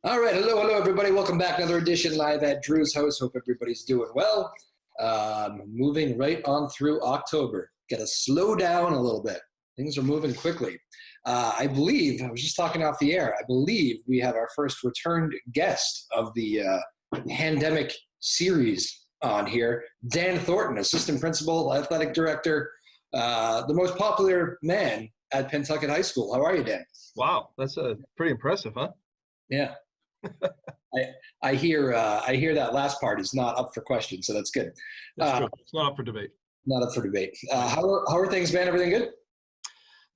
All right, hello, everybody. Welcome back. Another edition live at Drew's house. Hope everybody's doing well. Moving right on through October. Got to slow down a little bit. Things are moving quickly. I believe, I was just talking off the air, I believe we have our first returned guest of the pandemic series on here, Dan Thornton, Assistant Principal, Athletic Director, the most popular man at Pentucket High School. How are you, Dan? Wow, that's pretty impressive, huh? Yeah. I hear that last part is not up for question, so that's good. That's true. It's not up for debate. Not up for debate. How are things, man? Everything good?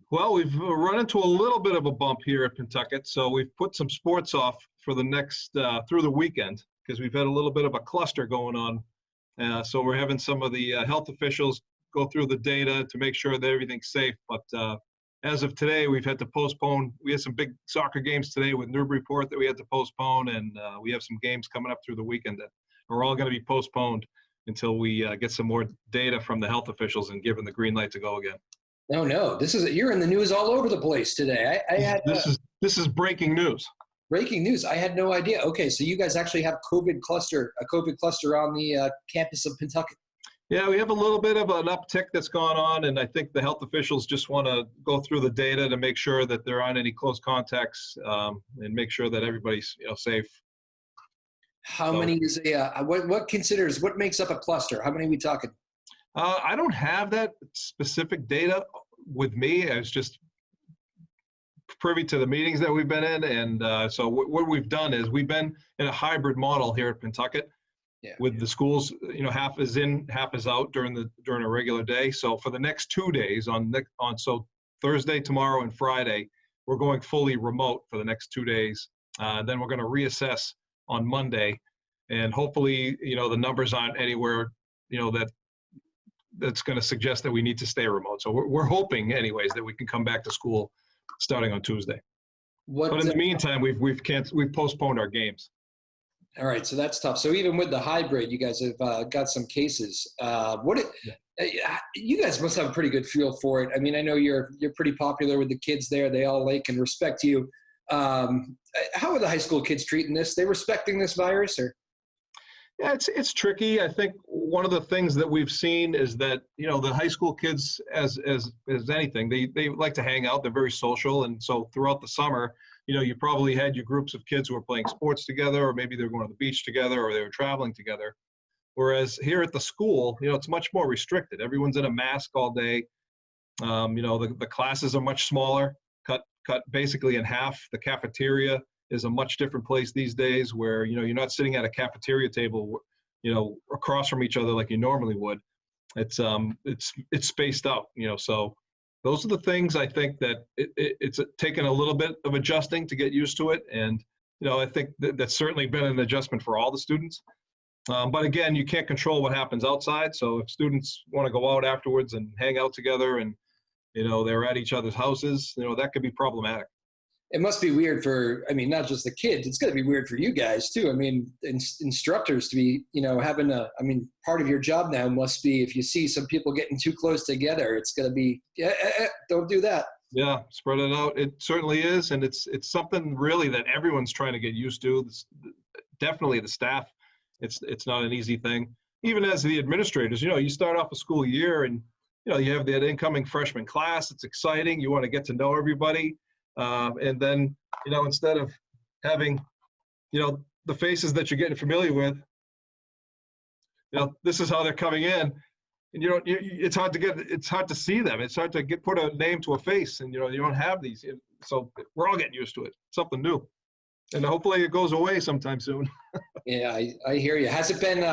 Well, we've run into a little bit of a bump here at Pentucket, so we've put some sports off for the next through the weekend because we've had a little bit of a cluster going on. So we're having some of the health officials go through the data to make sure that everything's safe. But as of today, we've had to postpone. We had some big soccer games today with Newburyport that we had to postpone, and we have some games coming up through the weekend that are all going to be postponed until we get some more data from the health officials and given the green light to go again. No, you're in the news all over the place today. This is breaking news. Breaking news. I had no idea. Okay, so you guys actually have a COVID cluster on the campus of Pentucket. Yeah, we have a little bit of an uptick that's gone on, and I think the health officials just want to go through the data to make sure that there aren't any close contacts and make sure that everybody's safe. How many is what makes up a cluster? How many are we talking? I don't have that specific data with me. I was just privy to the meetings that we've been in, and so what we've done is we've been in a hybrid model here at Pentucket. Yeah. With the schools, half is in, half is out during a regular day. So for the next 2 days so Thursday, tomorrow, and Friday, we're going fully remote for the next 2 days. Then we're going to reassess on Monday, and hopefully, the numbers aren't anywhere, that's going to suggest that we need to stay remote. So we're hoping, anyways, that we can come back to school starting on Tuesday. But in the meantime, we've postponed our games. All right, so that's tough. So even with the hybrid, you guys have got some cases. You guys must have a pretty good feel for it. I mean, I know you're pretty popular with the kids there. They all like and respect you. How are the high school kids treating this? They respecting this virus, or? Yeah, it's tricky. I think one of the things that we've seen is that the high school kids, as anything, they like to hang out. They're very social, and so throughout the summer, you probably had your groups of kids who were playing sports together, or maybe they were going to the beach together, or they were traveling together. Whereas here at the school, it's much more restricted. Everyone's in a mask all day. The classes are much smaller, cut basically in half. The cafeteria is a much different place these days, where you're not sitting at a cafeteria table, across from each other like you normally would. It's spaced out, so. Those are the things I think that it's taken a little bit of adjusting to get used to it. And, I think that's certainly been an adjustment for all the students. But again, you can't control what happens outside. So if students want to go out afterwards and hang out together and, they're at each other's houses, that could be problematic. It must be weird for, not just the kids, it's going to be weird for you guys too. Instructors to be, having part of your job now must be, if you see some people getting too close together, it's going to be, don't do that. Yeah, spread it out. It certainly is. And it's something really that everyone's trying to get used to. Definitely the staff. It's not an easy thing. Even as the administrators, you start off a school year and, you have that incoming freshman class. It's exciting. You want to get to know everybody. And then, instead of having, the faces that you're getting familiar with, this is how they're coming in, and it's hard to see them. It's hard to put a name to a face, and you don't have these. So we're all getting used to it. Something new, and hopefully it goes away sometime soon. Yeah, I hear you. Has it been?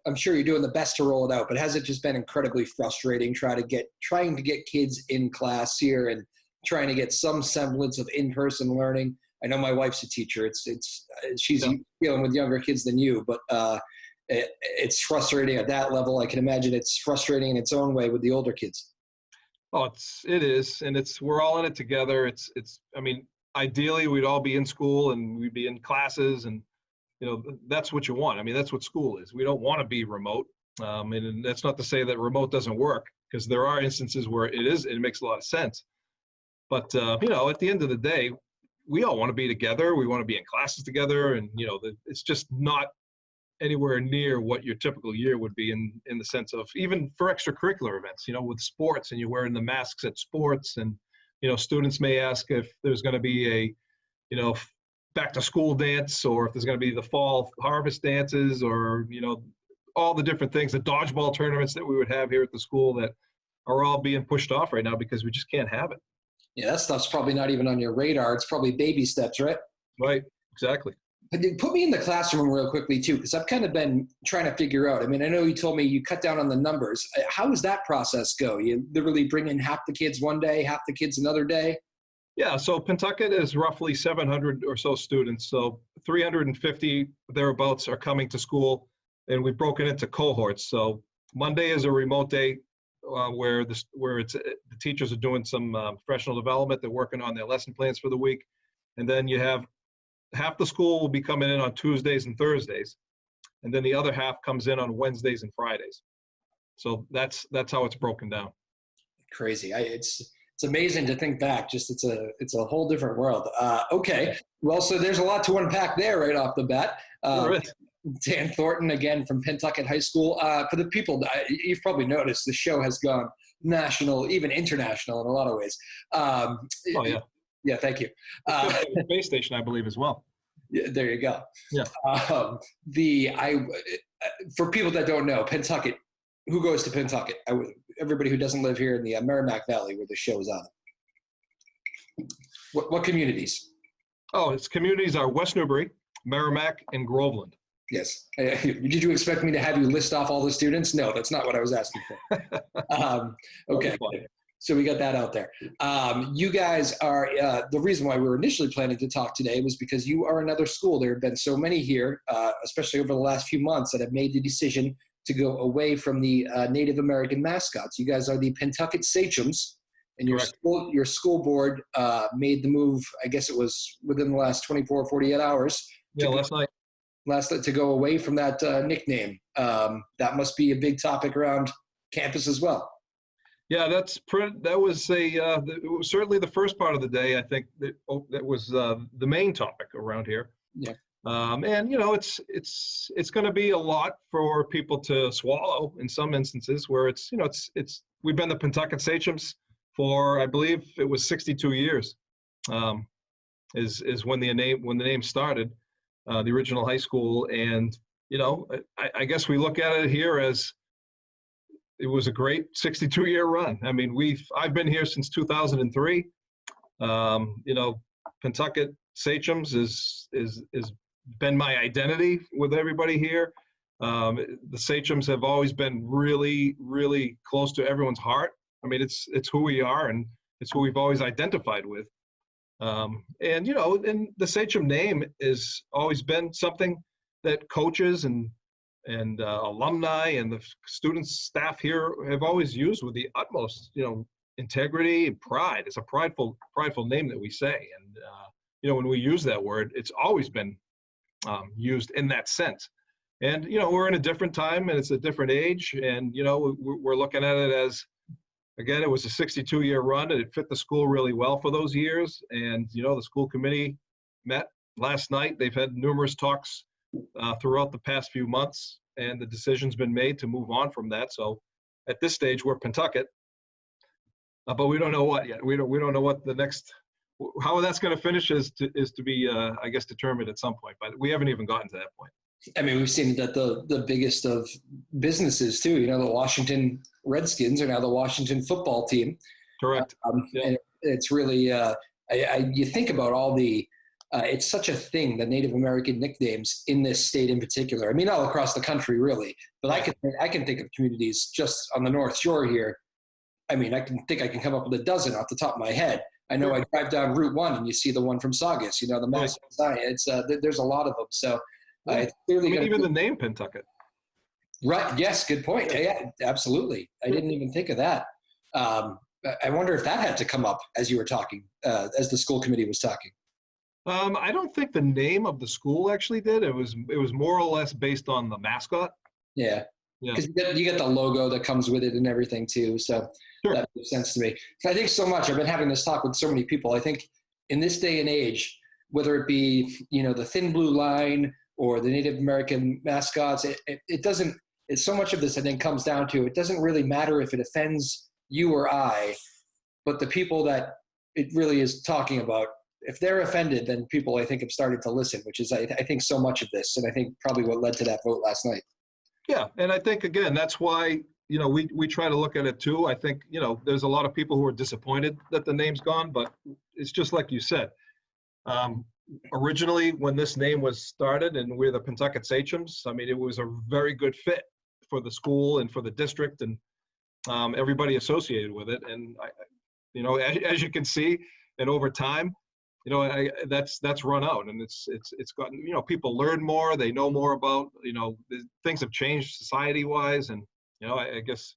I'm sure you're doing the best to roll it out, but has it just been incredibly frustrating trying to get kids in class here and trying to get some semblance of in-person learning? I know my wife's a teacher. She's dealing with younger kids than you, but it's frustrating at that level. I can imagine it's frustrating in its own way with the older kids. Oh, it is, and we're all in it together. Ideally we'd all be in school and we'd be in classes, and that's what you want. That's what school is. We don't want to be remote, and that's not to say that remote doesn't work, because there are instances where it makes a lot of sense. But at the end of the day, we all want to be together. We want to be in classes together, and it's just not anywhere near what your typical year would be in the sense of even for extracurricular events, with sports, and you're wearing the masks at sports, and students may ask if there's going to be a back to school dance, or if there's going to be the fall harvest dances, or all the different things, the dodgeball tournaments that we would have here at the school that are all being pushed off right now because we just can't have it. Yeah, that stuff's probably not even on your radar. It's probably baby steps, right? Right, exactly. But put me in the classroom real quickly too, because I've kind of been trying to figure out. I mean, I know you told me you cut down on the numbers. How does that process go? You literally bring in half the kids one day, half the kids another day? Yeah, so Pentucket is roughly 700 or so students. So 350 thereabouts are coming to school, and we've broken into cohorts. So Monday is a remote day where the teachers are doing some professional development. They're working on their lesson plans for the week. And then you have half the school will be coming in on Tuesdays and Thursdays. And then the other half comes in on Wednesdays and Fridays. So that's how it's broken down. Crazy. It's amazing to think back. Just it's a whole different world. Okay. Well, so there's a lot to unpack there right off the bat. Dan Thornton, again, from Pentucket High School. For the people, you've probably noticed the show has gone national, even international in a lot of ways. Oh, yeah. Yeah, thank you. Space station, I believe, as well. Yeah, there you go. Yeah. For people that don't know, Pentucket, who goes to Pentucket? Everybody who doesn't live here in the Merrimack Valley where the show is on. What communities? Oh, its communities are West Newbury, Merrimack, and Groveland. Yes. Did you expect me to have you list off all the students? No, that's not what I was asking for. Okay. So we got that out there. You guys are, the reason why we were initially planning to talk today was because you are another school. There have been so many here, especially over the last few months, that have made the decision to go away from the Native American mascots. You guys are the Pentucket Sachems, and your school board made the move, I guess it was within the last 24 or 48 hours. Yeah, last night. To go away from that nickname. That must be a big topic around campus as well. Yeah, that was certainly the first part of the day. I think that was the main topic around here. Yeah. And it's going to be a lot for people to swallow in some instances where it's we've been the Pentucket Sachems for, I believe it was 62 years, is when the name started, the original high school. And I guess we look at it here as it was a great 62-year run. I mean, I've been here since 2003. Pentucket Sachems is been my identity with everybody here. The Sachems have always been really, really close to everyone's heart. I mean, it's who we are, and it's who we've always identified with. And the Sachem name has always been something that coaches and alumni and the students, staff here have always used with the utmost, integrity and pride. It's a prideful name that we say. And, when we use that word, it's always been used in that sense. And, we're in a different time and it's a different age. And, we're looking at it as, again, it was a 62-year run and it fit the school really well for those years. And, the school committee met last night. They've had numerous talks throughout the past few months, and the decision's been made to move on from that. So at this stage, we're Pentucket, but we don't know what yet. We don't know what the next, how that's going to finish is to be, I guess, determined at some point, but we haven't even gotten to that point. I mean, we've seen that the biggest of businesses too, the Washington Redskins are now the Washington football team. Correct. Yeah. And it's really, you think about all the, it's such a thing, the Native American nicknames in this state in particular. I mean, all across the country, really. But I can think of communities just on the North Shore here. I mean, I can come up with a dozen off the top of my head. I know I drive down Route 1 and you see the one from Saugus, the massive sign. It's there's a lot of them. So it's clearly even the name Pentucket. Right. Yes. Good point. Yeah, absolutely. I didn't even think of that. I wonder if that had to come up as you were talking, as the school committee was talking. I don't think the name of the school actually did. It was more or less based on the mascot. Yeah. Because you get the logo that comes with it and everything too. So that makes sense to me. I think so much. I've been having this talk with so many people. I think in this day and age, whether it be, the thin blue line or the Native American mascots, it doesn't, it's so much of this, I think, comes down to, it doesn't really matter if it offends you or I, but the people that it really is talking about, if they're offended, then people, I think, have started to listen, which is, I think, so much of this. And I think probably what led to that vote last night. Yeah, and I think, again, that's why, we try to look at it too. I think, there's a lot of people who are disappointed that the name's gone, but it's just like you said. Originally, when this name was started and we're the Pentucket Sachems, I mean, it was a very good fit for the school and for the district and everybody associated with it. And, as you can see, and over time, that's run out, and it's gotten, people learn more, they know more about, things have changed society-wise, and, I guess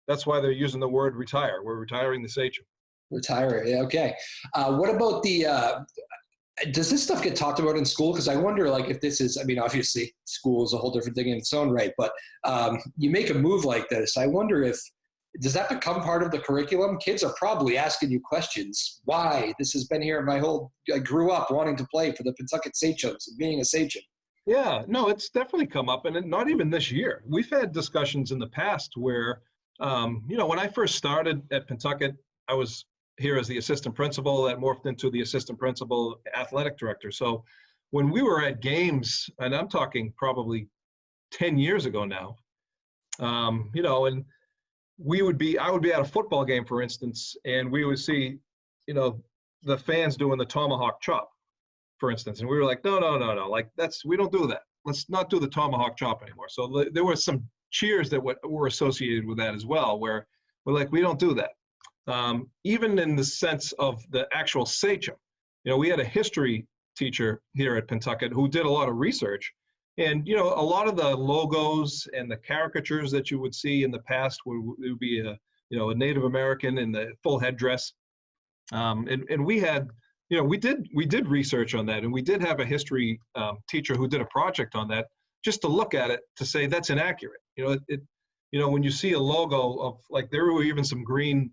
that's why they're using the word retire. We're retiring the Sachem. Retire, yeah, okay. What about does this stuff get talked about in school? Because I wonder, like, if this is, I mean, obviously school is a whole different thing in its own right, but you make a move like this, I wonder does that become part of the curriculum? Kids are probably asking you questions. Why? This has been here I grew up wanting to play for the Pentucket Sachems and being a Sachem. Yeah, no, it's definitely come up, and not even this year. We've had discussions in the past where, when I first started at Pentucket, I was here as the assistant principal that morphed into the assistant principal athletic director. So when we were at games, and I'm talking probably 10 years ago now, and I would be at a football game, for instance, and we would see, the fans doing the tomahawk chop, for instance. And we were like, no, like we don't do that. Let's not do the tomahawk chop anymore. So there were some cheers that were associated with that as well, where we're like, we don't do that. Even in the sense of the actual Sachem, we had a history teacher here at Pentucket who did a lot of research. And, a lot of the logos and the caricatures that you would see in the past would be a Native American in the full headdress. And we had, we did research on that, and we did have a history teacher who did a project on that just to look at it to say that's inaccurate. When you see a logo of, like, there were even some green,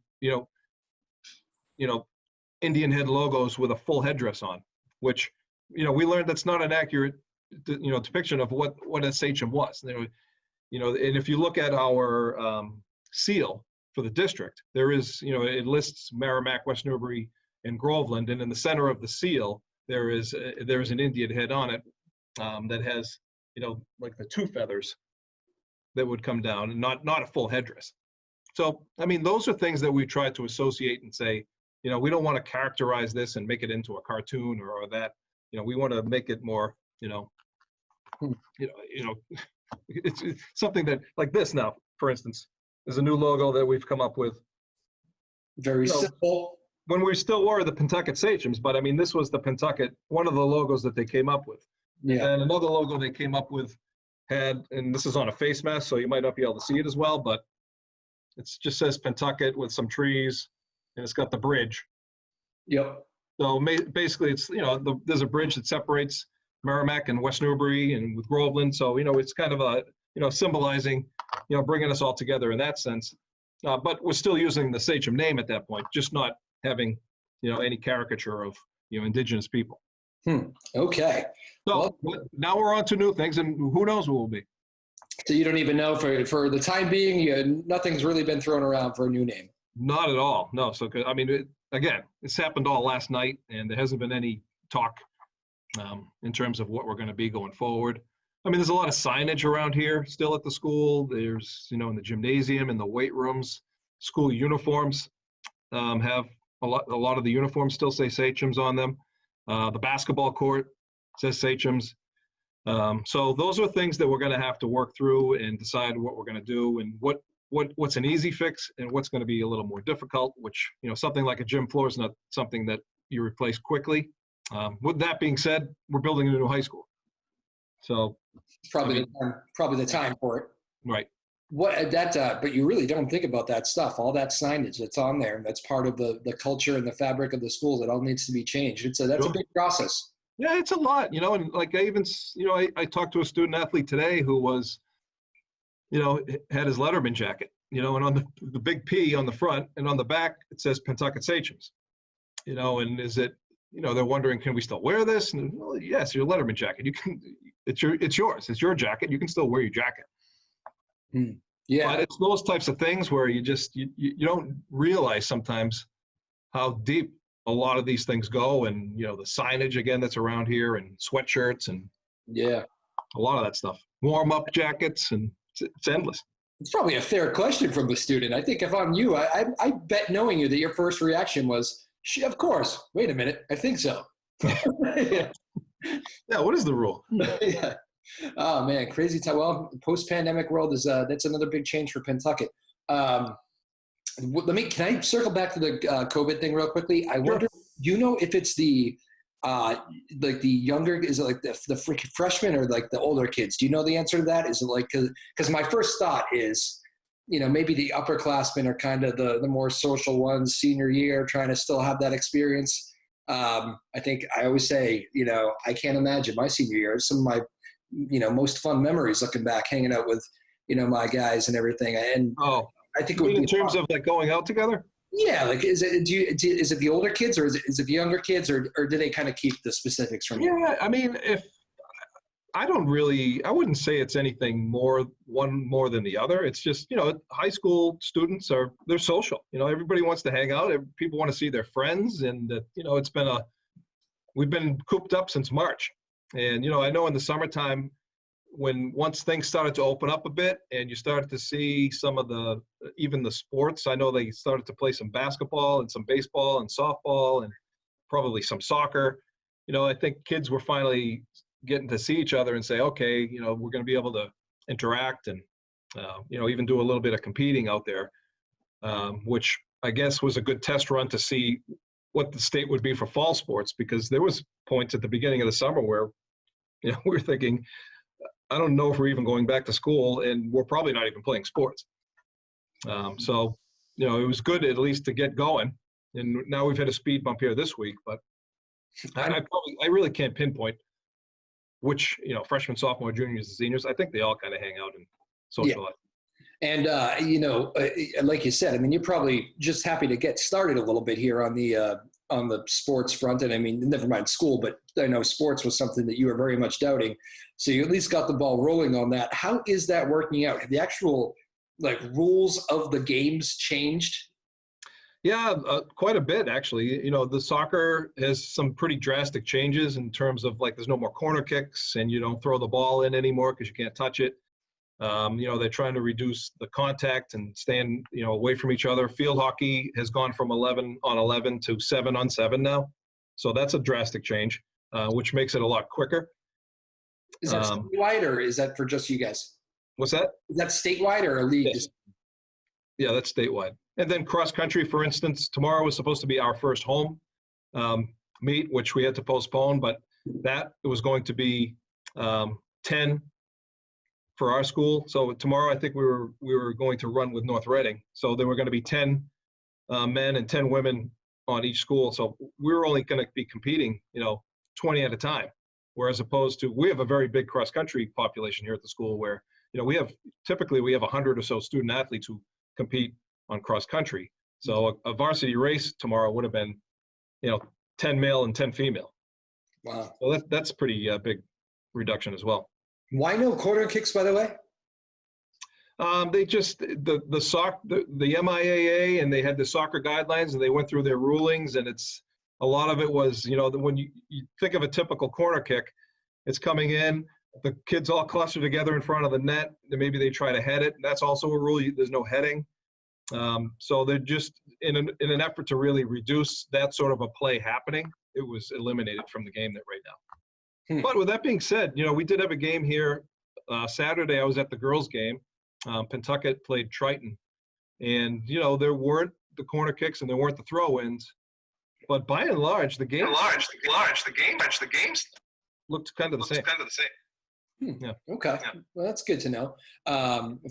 Indian head logos with a full headdress on, which, we learned that's not an accurate depiction of what a Sachem was. And if you look at our seal for the district, there is, it lists Merrimack, West Newbury, and Groveland, and in the center of the seal there is an Indian head on it that has, like the two feathers that would come down, and not a full headdress. So, I mean, those are things that we try to associate and say, we don't want to characterize this and make it into a cartoon or that. We want to make it more, it's something that, like this now, for instance, is a new logo that we've come up with. Very simple. When we still were the Pentucket Sachems, but I mean, this was the Pentucket, one of the logos that they came up with. Yeah. And another logo they came up with had, and this is on a face mask, so you might not be able to see it as well, but it just says Pentucket with some trees, and it's got the bridge. Yep. So basically, it's, there's a bridge that separates Merrimack and West Newbury and with Groveland. So, it's kind of a, symbolizing, bringing us all together in that sense. But we're still using the Sachem name at that point, just not having, any caricature of, indigenous people. Okay. So now we're on to new things, and who knows what will be. So you don't even know for the time being, nothing's really been thrown around for a new name. Not at all. No. So, I mean, again, it's happened all last night, and there hasn't been any talk in terms of what we're going to be going forward. I mean, there's a lot of signage around here still at the school. There's, in the gymnasium, in the weight rooms, school uniforms have a lot of the uniforms still say Sachems on them. The basketball court says Sachems. So those are things that we're going to have to work through and decide what we're going to do, and what's an easy fix and what's going to be a little more difficult, which, something like a gym floor is not something that you replace quickly. With that being said, we're building a new high school. So probably the time for it. Right. But you really don't think about that stuff, all that signage that's on there, and that's part of the culture and the fabric of the schools. It all needs to be changed. That's a big process. Yeah, it's a lot, and like I talked to a student athlete today who was, had his Letterman jacket, and on the big P on the front and on the back, it says Pentucket Sachems, and is it, they're wondering, can we still wear this? And well, yes, your Letterman jacket. You can. It's yours. It's your jacket. You can still wear your jacket. Yeah. But it's those types of things where you don't realize sometimes how deep a lot of these things go, and the signage again that's around here, and sweatshirts, and a lot of that stuff. Warm up jackets, and it's endless. It's probably a fair question from the student. I think if I'm you, I bet knowing you that your first reaction was, of course. Wait a minute. I think so. Yeah. What is the rule? Yeah. Oh man, crazy time. Well, post-pandemic world is that's another big change for Pentucket. Can I circle back to the COVID thing real quickly? I wonder, do you know if it's the like the younger, is it like the freaking freshmen or like the older kids? Do you know the answer to that? Is it like, because my first thought is, maybe the upperclassmen are kind of the more social ones, senior year, trying to still have that experience. I think I always say, I can't imagine my senior year. Some of my, most fun memories looking back, hanging out with, my guys and everything. And I think it would be in terms of like going out together. Yeah, like is it the older kids, or is it the younger kids, or do they kind of keep the specifics from you? Yeah, I mean, I wouldn't say it's anything one more than the other. It's just, high school students they're social. Everybody wants to hang out. People want to see their friends, and we've been cooped up since March. And, I know in the summertime, once things started to open up a bit and you started to see some of even the sports, I know they started to play some basketball and some baseball and softball and probably some soccer. I think kids were finally getting to see each other and say, okay, we're going to be able to interact and, even do a little bit of competing out there, which I guess was a good test run to see what the state would be for fall sports, because there was points at the beginning of the summer where, we were thinking, I don't know if we're even going back to school, and we're probably not even playing sports. So, it was good at least to get going. And now we've hit a speed bump here this week, but I really can't pinpoint which, freshmen, sophomore, juniors, and seniors. I think they all kind of hang out and socialize. Yeah. And, like you said, I mean, you're probably just happy to get started a little bit here on the sports front. And I mean, never mind school, but I know sports was something that you were very much doubting. So you at least got the ball rolling on that. How is that working out? Have the actual rules of the games changed? Yeah, quite a bit, actually. The soccer has some pretty drastic changes in terms of there's no more corner kicks, and you don't throw the ball in anymore because you can't touch it. They're trying to reduce the contact and stand, away from each other. Field hockey has gone from 11-on-11 to 7-on-7 now. So that's a drastic change, which makes it a lot quicker. Is that statewide, or is that for just you guys? What's that? Is that statewide or a league? Yes. Yeah, that's statewide. And then cross country, for instance, tomorrow was supposed to be our first home meet, which we had to postpone, but it was going to be 10 for our school. So tomorrow, I think we were going to run with North Reading. So there were going to be 10 men and 10 women on each school. So we were only going to be competing, 20 at a time. Whereas opposed to, we have a very big cross country population here at the school where, we have 100 or so student athletes who compete on cross country. So a varsity race tomorrow would have been, 10 male and 10 female. Wow. So that's pretty big reduction as well. Why no corner kicks, by the way? They just the MIAA, and they had the soccer guidelines, and they went through their rulings, and a lot of it was, when you think of a typical corner kick, it's coming in, the kids all cluster together in front of the net, and maybe they try to head it. That's also a rule. There's no heading. So they're just in an effort to really reduce that sort of a play happening. It was eliminated from the game right now. But with that being said, we did have a game here Saturday. I was at the girls' game. Pentucket played Triton, and there weren't the corner kicks and there weren't the throw-ins, but by and large, the games looked kind of the same. Yeah. Okay. Yeah. Well, that's good to know.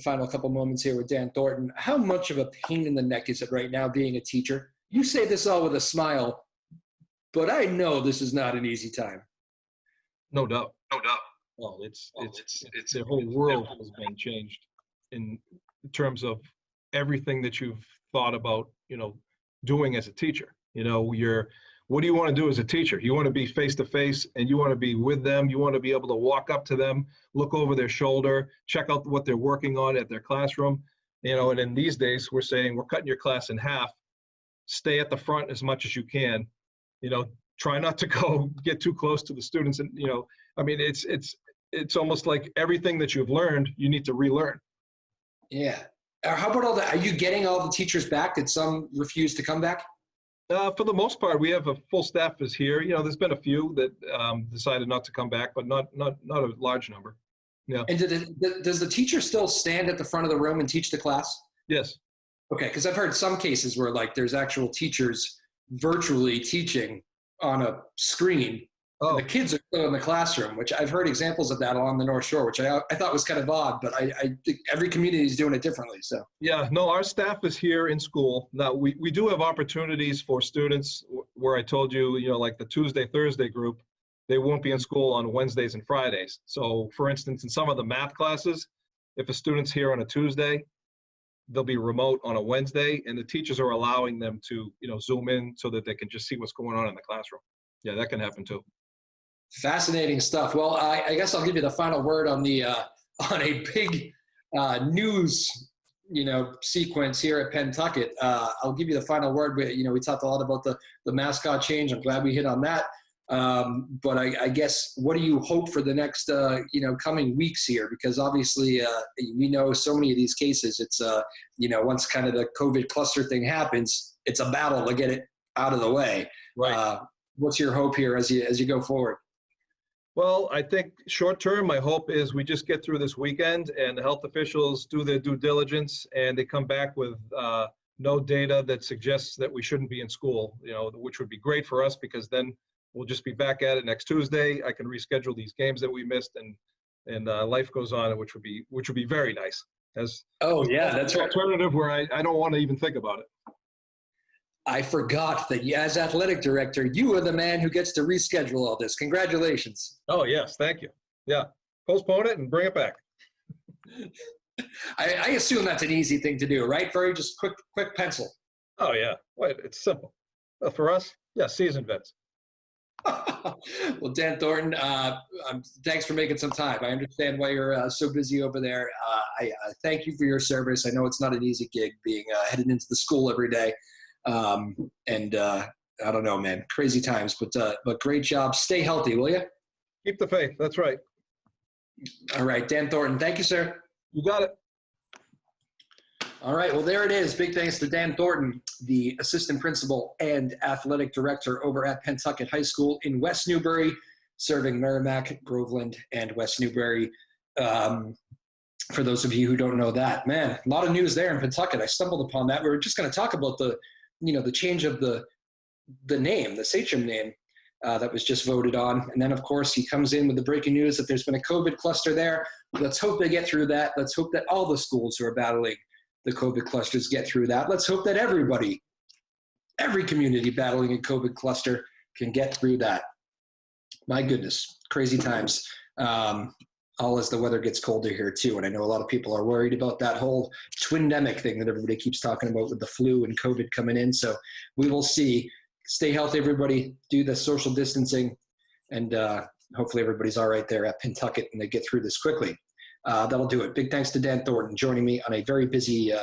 Final couple moments here with Dan Thornton. How much of a pain in the neck is it right now being a teacher? You say this all with a smile, but I know this is not an easy time. No doubt. Well, it's the whole world has been changed in terms of everything that you've thought about, doing as a teacher. what do you want to do as a teacher? You want to be face-to-face, and you want to be with them. You want to be able to walk up to them, look over their shoulder, check out what they're working on at their classroom. And in these days, we're saying we're cutting your class in half. Stay at the front as much as you can. Try not to get too close to the students. And, I mean, it's almost like everything that you've learned, you need to relearn. Yeah. How about all that? Are you getting all the teachers back? Did some refuse to come back? For the most part, we have a full staff is here. There's been a few that decided not to come back, but not a large number. Yeah. And does the teacher still stand at the front of the room and teach the class? Yes. Okay, because I've heard some cases where there's actual teachers virtually teaching on a screen. Oh. And the kids are still in the classroom, which I've heard examples of that along the North Shore, which I thought was kind of odd, but I think every community is doing it differently. So yeah, no, our staff is here in school. Now, we do have opportunities for students where I told you, like the Tuesday, Thursday group, they won't be in school on Wednesdays and Fridays. So for instance, in some of the math classes, if a student's here on a Tuesday, they'll be remote on a Wednesday, and the teachers are allowing them to, Zoom in so that they can just see what's going on in the classroom. Yeah, that can happen too. Fascinating stuff. Well, I guess I'll give you the final word on the on a big news, sequence here at Pentucket. I'll give you the final word. We talked a lot about the mascot change. I'm glad we hit on that. But I guess, what do you hope for the next, coming weeks here? Because obviously, we know so many of these cases, it's, once kind of the COVID cluster thing happens, it's a battle to get it out of the way. Right. What's your hope here as you go forward? Well, I think short term, my hope is we just get through this weekend and the health officials do their due diligence and they come back with no data that suggests that we shouldn't be in school, which would be great for us, because then we'll just be back at it next Tuesday. I can reschedule these games that we missed, and life goes on, which would be very nice. That's right. Alternative where I don't want to even think about it. I forgot that as athletic director, you are the man who gets to reschedule all this. Congratulations. Oh, yes. Thank you. Yeah. Postpone it and bring it back. I assume that's an easy thing to do, right? Very just quick pencil. Oh, yeah. Wait, it's simple. Well, for us, yeah, season vets. Well, Dan Thornton, thanks for making some time. I understand why you're so busy over there. I thank you for your service. I know it's not an easy gig being headed into the school every day. I don't know, man, crazy times, but great job. Stay healthy, will you? Keep the faith. That's right. All right, Dan Thornton. Thank you, sir. You got it. All right, well, there it is. Big thanks to Dan Thornton, the assistant principal and athletic director over at Pentucket High School in West Newbury, serving Merrimack, Groveland, and West Newbury. For those of you who don't know that, man, a lot of news there in Pentucket. I stumbled upon that. We were just going to talk about the change of the name, the Sachem name that was just voted on. And then, of course, he comes in with the breaking news that there's been a COVID cluster there. Let's hope they get through that. Let's hope that all the schools who are battling the COVID clusters get through that. Let's hope that every community battling a COVID cluster can get through that. My goodness, crazy times. All as the weather gets colder here too. And I know a lot of people are worried about that whole twindemic thing that everybody keeps talking about with the flu and COVID coming in. So we will see. Stay healthy, everybody. Do the social distancing. And hopefully everybody's all right there at Pentucket and they get through this quickly. That'll do it. Big thanks to Dan Thornton joining me on a very busy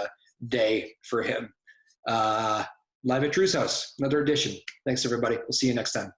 day for him. Live at Drew's house, another edition. Thanks, everybody. We'll see you next time.